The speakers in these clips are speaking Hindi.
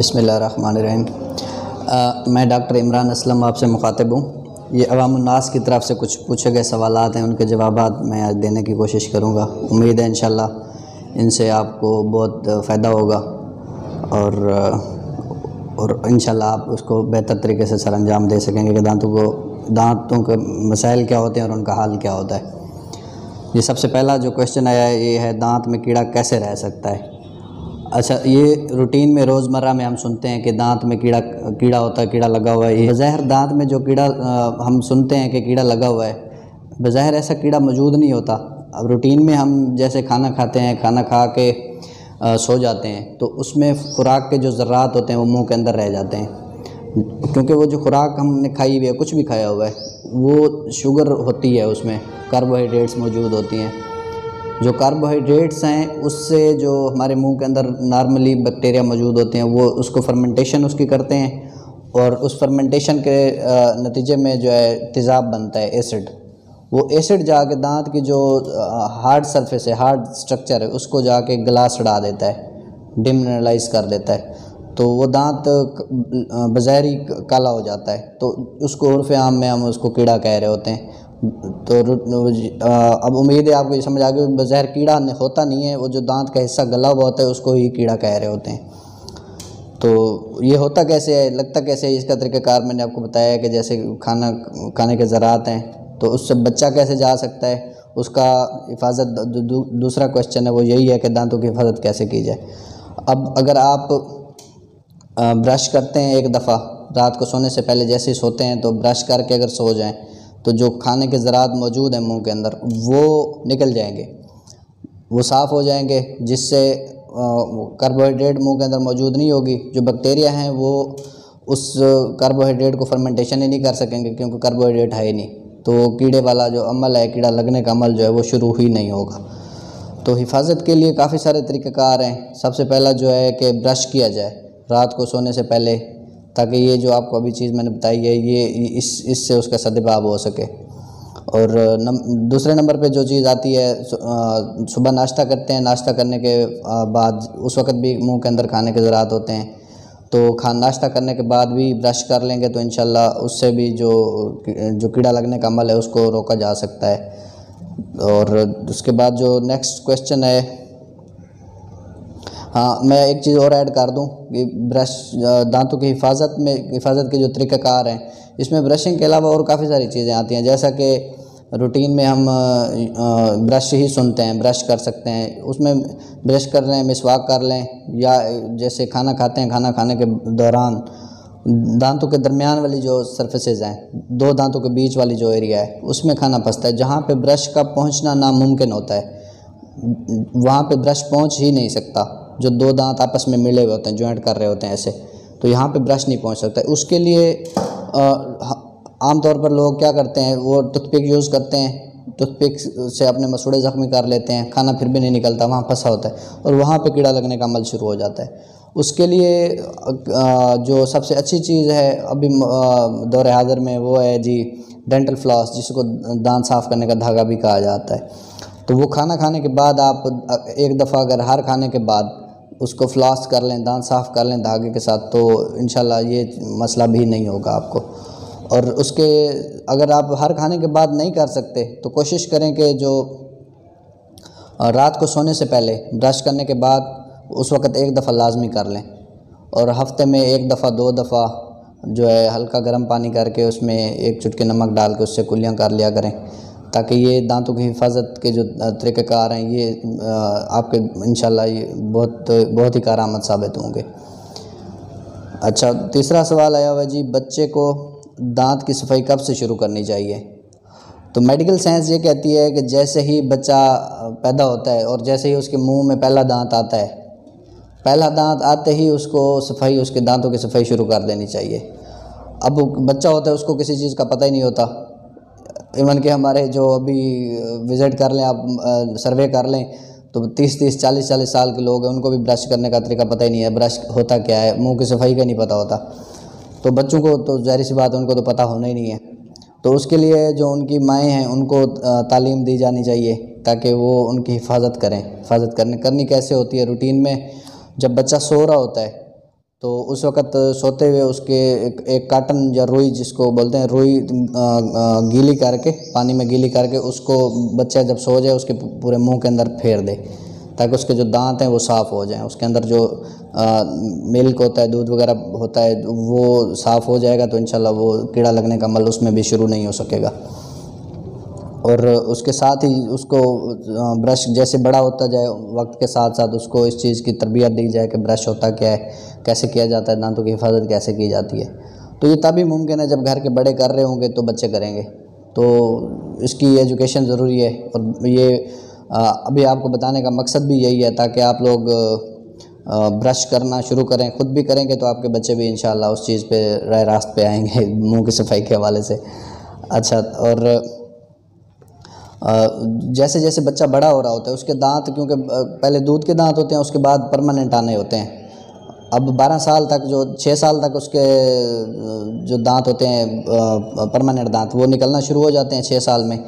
बिस्मिल्लाहिर्रहमानिर्रहीम। मैं डॉक्टर इमरान असलम आपसे मुखातिब हूँ। ये अवामुन्नास की तरफ से कुछ पूछे गए सवालात हैं, उनके जवाबात मैं आज देने की कोशिश करूँगा। उम्मीद है इंशाल्लाह इनसे आपको बहुत फ़ायदा होगा और इंशाल्लाह आप उसको बेहतर तरीके से सरअंजाम दे सकेंगे कि दांतों के मसाइल क्या होते हैं और उनका हाल क्या होता है। ये सबसे पहला जो क्वेश्चन आया है ये है, दांत में कीड़ा कैसे रह सकता है। अच्छा, ये रूटीन में रोज़मर्रा में हम सुनते हैं कि दांत में कीड़ा होता है, कीड़ा लगा हुआ है। ये बज़ाहिर दांत में जो कीड़ा हम सुनते हैं कि कीड़ा लगा हुआ है, बज़ाहिर ऐसा कीड़ा मौजूद नहीं होता। अब रूटीन में हम जैसे खाना खाते हैं, खाना खा के सो जाते हैं तो उसमें ख़ुराक के जो ज़र्रात होते हैं वो मुंह के अंदर रह जाते हैं, क्योंकि वो जो ख़ुराक हमने खाई हुई है, कुछ भी खाया हुआ है, वो शुगर होती है, उसमें कार्बोहाइड्रेट्स मौजूद होती हैं। जो कार्बोहाइड्रेट्स हैं उससे जो हमारे मुंह के अंदर नॉर्मली बैक्टीरिया मौजूद होते हैं वो उसको फर्मेंटेशन उसकी करते हैं और उस फर्मेंटेशन के नतीजे में जो है तेज़ाब बनता है, एसिड। वो एसिड जाके दांत की जो हार्ड सरफेस है, हार्ड स्ट्रक्चर है, उसको जाके ग्लास चढ़ा देता है, डिमिनरलाइज कर देता है, तो वो दांत बज़ाहिरी काला हो जाता है। तो उसको उर्फ़ आम में हम उसको कीड़ा कह रहे होते हैं। तो अब उम्मीद है आपको ये समझ आ गई, बज़ाहिर कीड़ा होता नहीं है, वो जो दांत का हिस्सा गला हुआ होता है उसको ही कीड़ा कह रहे होते हैं। तो ये होता कैसे है, लगता कैसे है, इसका तरीक़ाकार मैंने आपको बताया कि जैसे खाना खाने के ज़रात हैं तो उससे बच्चा कैसे जा सकता है, उसका हिफाजत दूसरा क्वेश्चन है वो यही है कि दांतों की हिफाजत कैसे की जाए। अब अगर आप ब्रश करते हैं एक दफ़ा रात को सोने से पहले, जैसे ही सोते हैं तो ब्रश करके अगर सो जाएं तो जो खाने के ज़रात मौजूद हैं मुंह के अंदर वो निकल जाएंगे, वो साफ़ हो जाएंगे, जिससे कार्बोहाइड्रेट मुंह के अंदर मौजूद नहीं होगी। जो बैक्टीरिया हैं वो उस कार्बोहाइड्रेट को फर्मेंटेशन ही नहीं कर सकेंगे, क्योंकि कार्बोहाइड्रेट है ही नहीं, तो कीड़े वाला जो अमल है, कीड़ा लगने का अमल जो है वो शुरू ही नहीं होगा। तो हिफाजत के लिए काफ़ी सारे तरीक़ाकार हैं। सबसे पहला जो है कि ब्रश किया जाए रात को सोने से पहले, ताकि ये जो आपको अभी चीज़ मैंने बताई है ये इससे उसका सद्भाव हो सके। और दूसरे नंबर पे जो चीज़ आती है, सुबह नाश्ता करते हैं, नाश्ता करने के बाद उस वक़्त भी मुंह के अंदर खाने के ज़रात होते हैं, तो नाश्ता करने के बाद भी ब्रश कर लेंगे तो इंशाल्लाह उससे भी जो कीड़ा लगने का अमल है उसको रोका जा सकता है। और उसके बाद जो नेक्स्ट क्वेश्चन है, हाँ मैं एक चीज़ और ऐड कर दूं कि दांतों की हिफाजत के जो तरीक़ाकार हैं, इसमें ब्रशिंग के अलावा और काफ़ी सारी चीज़ें आती हैं। जैसा कि रूटीन में हम ब्रश ही सुनते हैं, ब्रश कर सकते हैं, उसमें ब्रश कर लें, मिसवाक कर लें, या जैसे खाना खाते हैं, खाना खाने के दौरान दांतों के दरमियान वाली जो सरफेसेस हैं, दो दांतों के बीच वाली जो एरिया है, उसमें खाना फंसता है, जहाँ पे ब्रश का पहुँचना नामुमकिन होता है, वहाँ पे ब्रश पहुँच ही नहीं सकता। जो दो दांत आपस में मिले हुए होते हैं, जॉइंट कर रहे होते हैं ऐसे, तो यहाँ पे ब्रश नहीं पहुँच सकता। उसके लिए आम तौर पर लोग क्या करते हैं, वो टूथपिक यूज़ करते हैं, टूथपिक से अपने मसूड़े ज़ख्मी कर लेते हैं, खाना फिर भी नहीं निकलता, वहाँ फंसा होता है और वहाँ पे कीड़ा लगने का अमल शुरू हो जाता है। उसके लिए जो सबसे अच्छी चीज़ है अभी दौर हाज़िर में वो है जी डेंटल फ्लॉस, जिसको दांत साफ़ करने का धागा भी कहा जाता है। तो वो खाना खाने के बाद आप एक दफ़ा अगर हर खाने के बाद उसको फ्लॉस कर लें, दांत साफ़ कर लें धागे के साथ, तो इंशाल्लाह ये मसला भी नहीं होगा आपको। और उसके अगर आप हर खाने के बाद नहीं कर सकते तो कोशिश करें कि जो रात को सोने से पहले ब्रश करने के बाद उस वक़्त एक दफ़ा लाजमी कर लें, और हफ्ते में एक दफ़ा 2 दफ़ा जो है हल्का गर्म पानी करके उसमें एक चुटकी नमक डाल के उससे कुल्लियाँ कर लिया करें, ताकि ये दांतों की हिफाजत के जो तरीक़ाकार हैं ये आपके इंशाल्लाह ये बहुत ही कारआमद साबित होंगे। अच्छा, तीसरा सवाल आया हुआ जी, बच्चे को दांत की सफाई कब से शुरू करनी चाहिए। तो मेडिकल साइंस ये कहती है कि जैसे ही बच्चा पैदा होता है और जैसे ही उसके मुंह में पहला दांत आता है, पहला दांत आते ही उसको उसके दांतों की सफाई शुरू कर देनी चाहिए। अब बच्चा होता है उसको किसी चीज़ का पता ही नहीं होता, इवन कि हमारे जो अभी विज़िट कर लें आप, सर्वे कर लें, तो 30-30 40-40 साल के लोग हैं, उनको भी ब्रश करने का तरीका पता ही नहीं है, ब्रश होता क्या है, मुंह की सफाई का नहीं पता होता। तो बच्चों को तो ज़ाहिर सी बात है उनको तो पता होना ही नहीं है। तो उसके लिए जो उनकी माएँ हैं उनको तालीम दी जानी चाहिए ताकि वो उनकी हिफाजत करें। करनी कैसे होती है, रूटीन में जब बच्चा सो रहा होता है तो उस वक़्त सोते हुए उसके एक काटन या रुई जिसको बोलते हैं, रुई गीली करके, पानी में गीली करके उसको बच्चा जब सो जाए उसके पूरे मुंह के अंदर फेर दे, ताकि उसके जो दांत हैं वो साफ़ हो जाएं। उसके अंदर जो मिल्क होता है, दूध वगैरह होता है, वो साफ़ हो जाएगा तो इंशाल्लाह वो कीड़ा लगने का अमल उसमें भी शुरू नहीं हो सकेगा। और उसके साथ ही उसको ब्रश जैसे बड़ा होता जाए वक्त के साथ साथ उसको इस चीज़ की तरबियत दी जाए कि ब्रश होता क्या है, कैसे किया जाता है, दांतों की हिफाजत कैसे की जाती है। तो ये तभी मुमकिन है जब घर के बड़े कर रहे होंगे तो बच्चे करेंगे। तो इसकी एजुकेशन ज़रूरी है, और ये अभी आपको बताने का मकसद भी यही है ताकि आप लोग ब्रश करना शुरू करें, ख़ुद भी करेंगे तो आपके बच्चे भी इंशाल्लाह उस चीज़ पे राह रास्त पे आएंगे मुंह की सफाई के हवाले से। अच्छा, और जैसे जैसे बच्चा बड़ा हो रहा होता है उसके दांत, क्योंकि पहले दूध के दांत होते हैं, उसके बाद परमानेंट आने होते हैं। अब 12 साल तक, जो 6 साल तक उसके जो दांत होते हैं परमानेंट दांत, वो निकलना शुरू हो जाते हैं 6 साल में।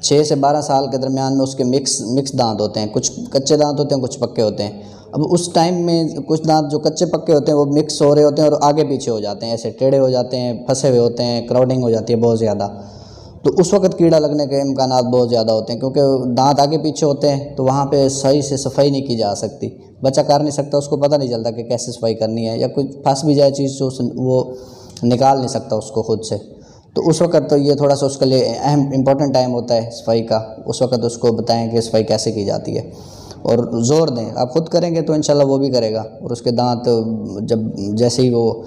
6 से 12 साल के दरमियान में उसके मिक्स दांत होते हैं, कुछ कच्चे दांत होते हैं, कुछ पक्के होते हैं। अब उस टाइम में कुछ दांत जो कच्चे पक्के होते हैं वो मिक्स हो रहे होते हैं और आगे पीछे हो जाते हैं, ऐसे टेढ़े हो जाते हैं, फंसे हुए होते हैं, क्राउडिंग हो जाती है बहुत ज़्यादा। तो उस वक्त कीड़ा लगने के इम्कानात बहुत ज़्यादा होते हैं, क्योंकि दांत आगे पीछे होते हैं तो वहाँ पे सही से सफाई नहीं की जा सकती। बच्चा कर नहीं सकता, उसको पता नहीं चलता कि कैसे सफाई करनी है, या कुछ फंस भी जाए चीज़ तो वो निकाल नहीं सकता उसको खुद से। तो उस वक्त तो ये थोड़ा सा उसके लिए अहम इम्पोर्टेंट टाइम होता है सफाई का। उस वक्त उसको बताएं कि सफाई कैसे की जाती है और ज़ोर दें। आप ख़ुद करेंगे तो इंशाल्लाह वो भी करेगा, और उसके दांत जब जैसे ही वो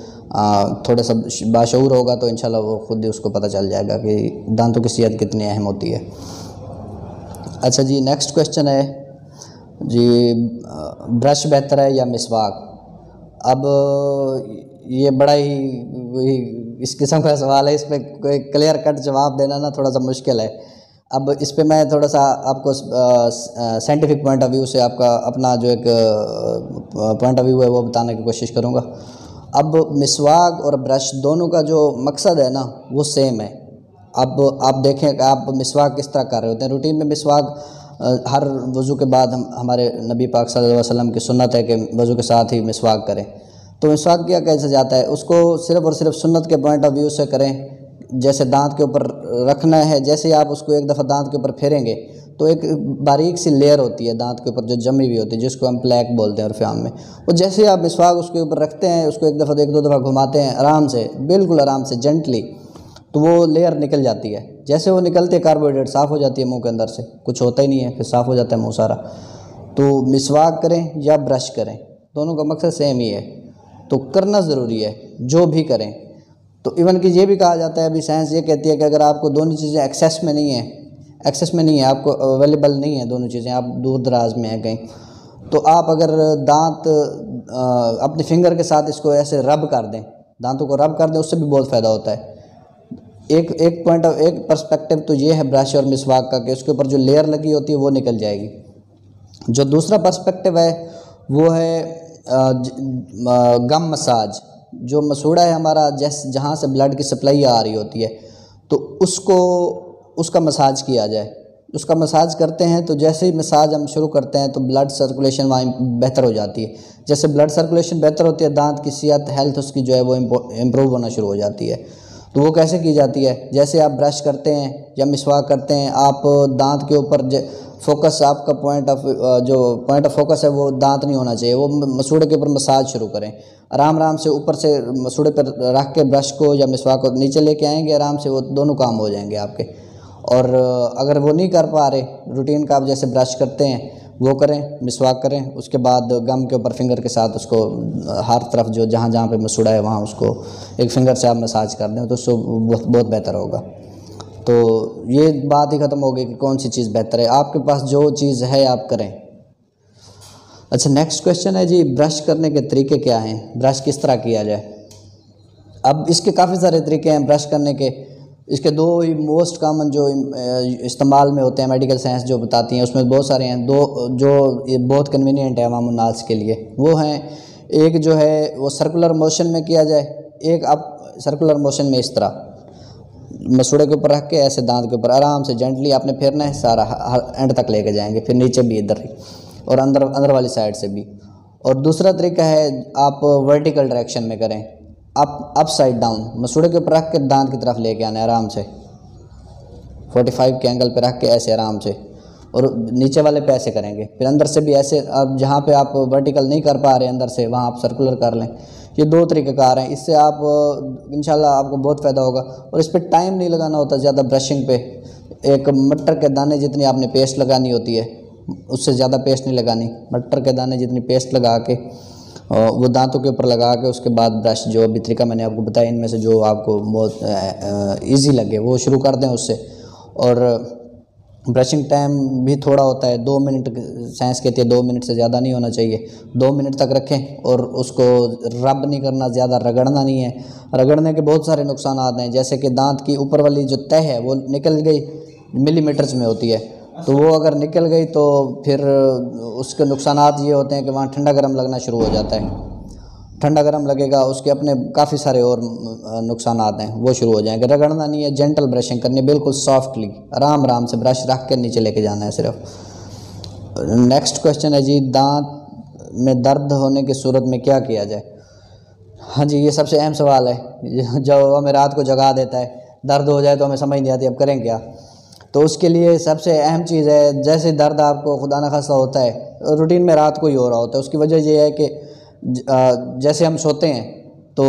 थोड़ा सा बाशऊर होगा तो इंशाल्लाह वो खुद ही उसको पता चल जाएगा कि दांतों की सेहत कितनी अहम होती है। अच्छा जी, नेक्स्ट क्वेश्चन है जी, ब्रश बेहतर है या मिसवाक? अब ये बड़ा ही इस किस्म का सवाल है, इस पर कोई क्लियर कट जवाब देना ना थोड़ा सा मुश्किल है। अब इस पे मैं थोड़ा सा आपको साइंटिफिक पॉइंट ऑफ व्यू से आपका अपना जो एक पॉइंट ऑफ व्यू है वो बताने की कोशिश करूँगा। अब मिसवाक और ब्रश दोनों का जो मकसद है ना वो सेम है। अब आप देखें कि आप मिसवाक किस तरह कर रहे होते हैं। रूटीन में मिसवाक हर वज़ू के बाद हमारे नबी पाक सल्लल्लाहु अलैहि वसल्लम की सुन्नत है कि वज़ू के साथ ही मिसवाक करें। तो मिसवाक किया कैसे जाता है, उसको सिर्फ़ और सिर्फ सुन्नत के पॉइंट ऑफ व्यू से करें। जैसे दांत के ऊपर रखना है, जैसे ही आप उसको एक दफ़ा दांत के ऊपर फेरेंगे तो एक बारीक सी लेयर होती है दांत के ऊपर जो जमी हुई होती है, जिसको हम प्लेक बोलते हैं उर्फ़ आम में। और जैसे ही आप मिसवाक उसके ऊपर रखते हैं, उसको एक दफ़ा एक दो दफ़ा घुमाते हैं आराम से, बिल्कुल आराम से जेंटली, तो वो लेयर निकल जाती है। जैसे वो निकलती है कार्बोहाइड्रेट साफ़ हो जाती है मुंह के अंदर से, कुछ होता ही नहीं है, फिर साफ़ हो जाता है मुंह सारा। तो मिसवाक करें या ब्रश करें, दोनों का मकसद सेम ही है। तो करना ज़रूरी है जो भी करें। तो इवन कि ये भी कहा जाता है, अभी साइंस ये कहती है कि अगर आपको दोनों चीज़ें एक्सेस में नहीं है, आपको अवेलेबल नहीं है दोनों चीज़ें, आप दूर दराज में हैं कहीं, तो आप अगर दांत अपने फिंगर के साथ इसको ऐसे रब कर दें, दांतों को रब कर दें, उससे भी बहुत फ़ायदा होता है। एक पर्सपेक्टिव तो ये है ब्रश और मिसवाक का कि उसके ऊपर जो लेयर लगी होती है वो निकल जाएगी। जो दूसरा पर्सपेक्टिव है वो है गम मसाज। जो मसूड़ा है हमारा, जहाँ से ब्लड की सप्लाई आ रही होती है, तो उसका मसाज किया जाए। उसका मसाज करते हैं तो जैसे ही मसाज हम शुरू करते हैं तो ब्लड सर्कुलेशन वहाँ बेहतर हो जाती है। जैसे ब्लड सर्कुलेशन बेहतर होती है, दांत की सेहत, हेल्थ उसकी जो है वो इम्प्रूव होना शुरू हो जाती है। तो वो कैसे की जाती है, जैसे आप ब्रश करते हैं या मिसवाक करते हैं, आप दांत के ऊपर फोकस, आपका पॉइंट ऑफ फोकस है वो दांत नहीं होना चाहिए, वो मसूड़े के ऊपर मसाज शुरू करें। आराम आराम से ऊपर से मसूड़े पर रख के ब्रश को या मिसवाक को नीचे लेके आएंगे, आराम से वो दोनों काम हो जाएंगे आपके। और अगर वो नहीं कर पा रहे, रूटीन का आप जैसे ब्रश करते हैं वो करें, मिसवाक करें, उसके बाद गम के ऊपर फिंगर के साथ उसको हर तरफ जो जहाँ जहाँ पे मसूड़ा है वहाँ उसको एक फिंगर से आप मसाज कर दें तो उसको बहुत बेहतर होगा। तो ये बात ही ख़त्म हो गई कि कौन सी चीज़ बेहतर है, आपके पास जो चीज़ है आप करें। अच्छा, नेक्स्ट क्वेश्चन है जी, ब्रश करने के तरीके क्या हैं, ब्रश किस तरह किया जाए? अब इसके काफ़ी सारे तरीके हैं ब्रश करने के। इसके दो ही मोस्ट कॉमन जो इस्तेमाल में होते हैं, मेडिकल साइंस जो बताती हैं, उसमें बहुत सारे हैं। दो जो ये बहुत कन्वीनियंट है अवाम नास के लिए, वो हैं, एक जो है वो सर्कुलर मोशन में किया जाए, एक आप सर्कुलर मोशन में इस तरह मसूड़े के ऊपर रख के ऐसे दांत के ऊपर आराम से जेंटली आपने फेरना है, सारा एंड तक लेके जाएंगे, फिर नीचे भी इधर ही और अंदर वाली साइड से भी। और दूसरा तरीका है आप वर्टिकल डायरेक्शन में करें, अप साइड डाउन, मसूड़े के ऊपर रख के दांत की तरफ लेके आना है आराम से, 45 के एंगल पे रख के ऐसे आराम से, और नीचे वाले पे ऐसे करेंगे। फिर अंदर से भी ऐसे, अब जहाँ पे आप वर्टिकल नहीं कर पा रहे अंदर से, वहाँ आप सर्कुलर कर लें। ये 2 तरीक़ेकार हैं, इससे आप इंशाल्लाह आपको बहुत फ़ायदा होगा। और इस पर टाइम नहीं लगाना होता ज़्यादा ब्रशिंग पे। एक मटर के दाने जितनी आपने पेस्ट लगानी होती है उससे ज़्यादा पेस्ट नहीं लगानी, मटर के दाने जितनी पेस्ट लगा के वो दांतों के ऊपर लगा के उसके बाद ब्रश, जो अभी तरीका मैंने आपको बताया इनमें से जो आपको बहुत ईजी लगे वो शुरू कर दें उससे। और ब्रशिंग टाइम भी थोड़ा होता है, 2 मिनट साइंस कहती है, 2 मिनट से ज़्यादा नहीं होना चाहिए, 2 मिनट तक रखें। और उसको रब नहीं करना, ज़्यादा रगड़ना नहीं है। रगड़ने के बहुत सारे नुकसान हैं, जैसे कि दांत की ऊपर वाली जो तह है वो निकल गई, मिलीमीटर्स में होती है, तो वो अगर निकल गई तो फिर उसके नुकसानात ये होते हैं कि वहाँ ठंडा गर्म लगना शुरू हो जाता है। ठंडा गर्म लगेगा, उसके अपने काफ़ी सारे और नुकसानात हैं, वो शुरू हो जाएंगे। रगड़ना नहीं है, जेंटल ब्रशिंग करनी है, बिल्कुल सॉफ्टली आराम आराम से ब्रश रख कर नीचे लेके जाना है सिर्फ। नेक्स्ट क्वेश्चन है जी, दांत में दर्द होने की सूरत में क्या किया जाए? हाँ जी, ये सबसे अहम सवाल है जो हमें रात को जगा देता है। दर्द हो जाए तो हमें समझ नहीं आती अब करें क्या। तो उसके लिए सबसे अहम चीज़ है, जैसे दर्द आपको खुदा न खास्ता होता है रूटीन में रात को ही हो रहा होता है, उसकी वजह ये है कि जैसे हम सोते हैं तो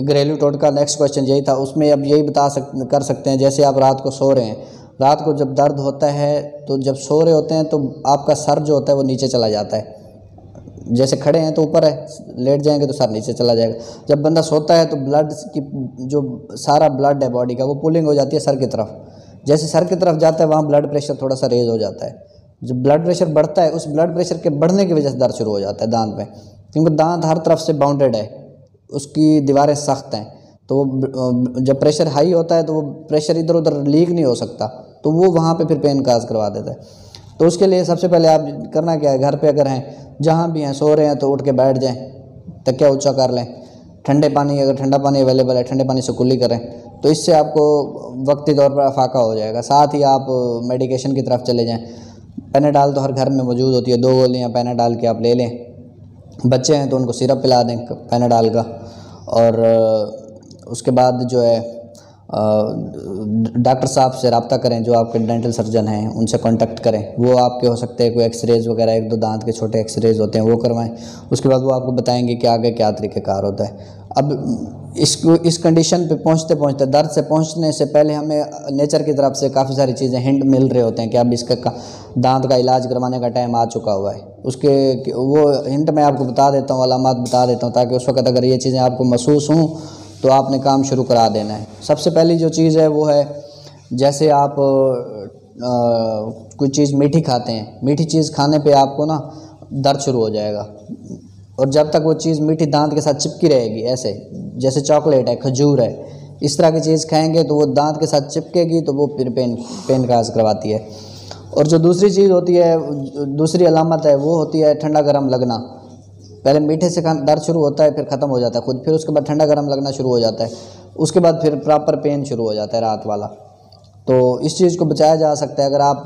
घरेलू टोटका, नेक्स्ट क्वेश्चन यही था, उसमें अब यही कर सकते हैं, जैसे आप रात को सो रहे हैं, रात को जब दर्द होता है तो जब सो रहे होते हैं तो आपका सर जो होता है वो नीचे चला जाता है। जैसे खड़े हैं तो ऊपर है, लेट जाएंगे तो सर नीचे चला जाएगा। जब बंदा सोता है तो ब्लड की जो सारा ब्लड है बॉडी का वो पुलिंग हो जाती है सर की तरफ। जैसे सर की तरफ जाता है वहाँ ब्लड प्रेशर थोड़ा सा रेज हो जाता है। जब ब्लड प्रेशर बढ़ता है, उस ब्लड प्रेशर के बढ़ने की वजह से दर्द शुरू हो जाता है दांत में, क्योंकि दांत हर तरफ से बाउंडेड है, उसकी दीवारें सख्त हैं। तो जब प्रेशर हाई होता है तो वो प्रेशर इधर उधर लीक नहीं हो सकता, तो वो वहाँ पे फिर पेन काज करवा देता है। तो उसके लिए सबसे पहले आप करना क्या है, घर पे अगर हैं, जहाँ भी हैं, सो रहे हैं तो उठ के बैठ जाएं, तकिया ऊंचा कर लें, ठंडे पानी, अगर ठंडा पानी अवेलेबल है ठंडे पानी से कुल्ली करें, तो इससे आपको वक्ती तौर पर अफाका हो जाएगा। साथ ही आप मेडिकेशन की तरफ चले जाएँ। पैनाडॉल तो हर घर में मौजूद होती है, 2 गोलियाँ पैनाडॉल की आप ले लें। बच्चे हैं तो उनको सिरप पिला दें पैनाडॉल का। और उसके बाद जो है डॉक्टर साहब से रब्ता करें, जो आपके डेंटल सर्जन हैं उनसे कांटेक्ट करें। वो आपके हो सकते हैं कोई एक्सरेज वगैरह, 1-2 दांत के छोटे एक्सरेज होते हैं वो करवाएं। उसके बाद वो आपको बताएंगे कि आगे क्या तरीक़ेकार होता है। अब इस कंडीशन पे पहुंचते पहुंचते, दर्द से पहुंचने से पहले हमें नेचर की तरफ से काफ़ी सारी चीज़ें हिंट मिल रहे होते हैं कि अब इसका दांत का इलाज करवाने का टाइम आ चुका हुआ है। उसके वो हिंट मैं आपको बता देता हूँ, अलामात बता देता हूँ, ताकि उस वक्त अगर ये चीज़ें आपको महसूस हों तो आपने काम शुरू करा देना है। सबसे पहली जो चीज़ है वो है, जैसे आप कोई चीज़ मीठी खाते हैं, मीठी चीज़ खाने पे आपको ना दर्द शुरू हो जाएगा, और जब तक वो चीज़ मीठी दांत के साथ चिपकी रहेगी, ऐसे जैसे चॉकलेट है, खजूर है, इस तरह की चीज़ खाएंगे तो वो दांत के साथ चिपकेगी, तो वो फिर पेन काज करवाती है। और जो दूसरी चीज़ होती है, दूसरी अलामत है, वो होती है ठंडा गर्म लगना। पहले मीठे से दर्द शुरू होता है, फिर ख़त्म हो जाता है खुद, फिर उसके बाद ठंडा गर्म लगना शुरू हो जाता है, उसके बाद फिर प्रॉपर पेन शुरू हो जाता है रात वाला। तो इस चीज़ को बचाया जा सकता है। अगर आप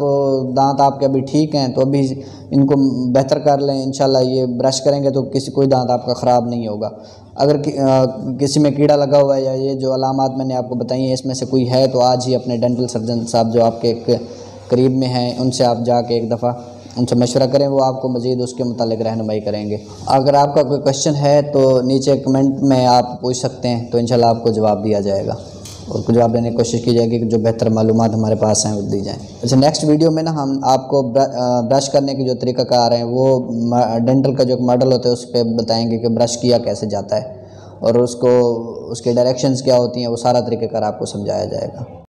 दांत आपके अभी ठीक हैं तो अभी इनको बेहतर कर लें, इंशाल्लाह ये ब्रश करेंगे तो कोई दांत आपका ख़राब नहीं होगा। अगर किसी में कीड़ा लगा हुआ है या ये जो अलामात मैंने आपको बताई हैं इसमें से कोई है, तो आज ही अपने डेंटल सर्जन साहब जो आपके करीब में हैं उनसे आप जाके एक दफ़ा उनसे मशवरा करें, वो आपको मज़ीद उसके मुतालिक रहनुमाई करेंगे। अगर आपका कोई क्वेश्चन है तो नीचे कमेंट में आप पूछ सकते हैं, तो इंशाल्लाह आपको जवाब दिया जाएगा और जवाब देने की कोशिश की जाएगी कि जो बेहतर मालूमात हमारे पास हैं वो दी जाएँ। अच्छा, नेक्स्ट वीडियो में ना हम आपको ब्रश करने के जो तरीक़ाकार हैं वो डेंटल का जो मॉडल होता है उस पर बताएँगे कि ब्रश किया कैसे जाता है और उसके डायरेक्शंस क्या होती हैं, वो सारा तरीक़ाकार आपको समझाया जाएगा।